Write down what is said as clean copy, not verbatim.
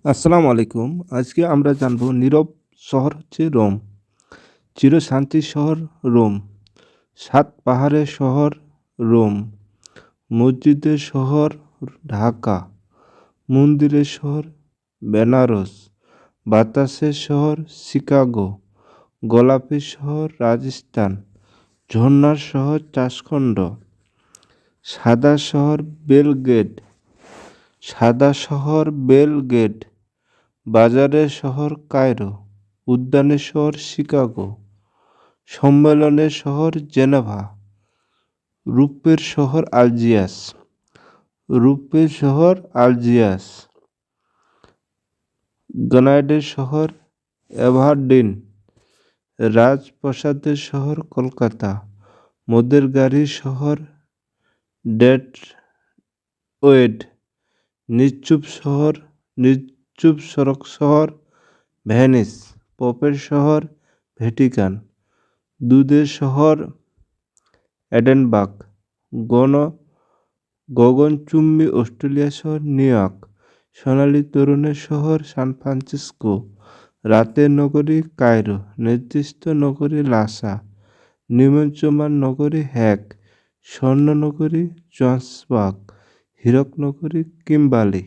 আসসালামু আলাইকুম। আজকে আমরা জানব নীরব শহর হচ্ছে রোম। চিরশান্তির শহর রোম। ৭ পাহাড়ের শহর রোম। মসজিদের শহর ঢাকা। মন্দিরের শহর বেনারস। বাতাসের শহর শিকাগো। গোলাপের শহর রাজস্থান। ঝর্ণার শহর তাশখন্ড। সাদা শহর বেলগ্রেড। সাদা শহর বেলগ্রেড। বাজারের শহর কায়রো। উদ্যানের শহর শিকাগো। সম্মেলনের শহর জেনেভা। রূপের শহর আলজিয়ার্স। রূপের শহর আলজিয়ার্স। গ্রানাইটের শহর এভারডিন। রাজপ্রাসাদের শহর কলকাতা। মদের গাড়ির শহর ডেট্রয়েট। নিশ্চুপ সড়ক শহর ভেনিস। পপের শহর ভ্যাটিকান। দুধের শহর এডেনবার্গ। গগনচুম্বী অস্ট্রেলিয়া শহর নিউ ইয়র্ক। সোনালী তরুণের শহর সান ফ্রান্সিসকো। রাতের নগরী কায়রো। নির্দিষ্ট নগরী লাসা। নিমজ্জমান নগরী হ্যাগ। স্বর্ণ নগরী জোহান্সবার্গ। হীরক নগরী কিম্বার্লি।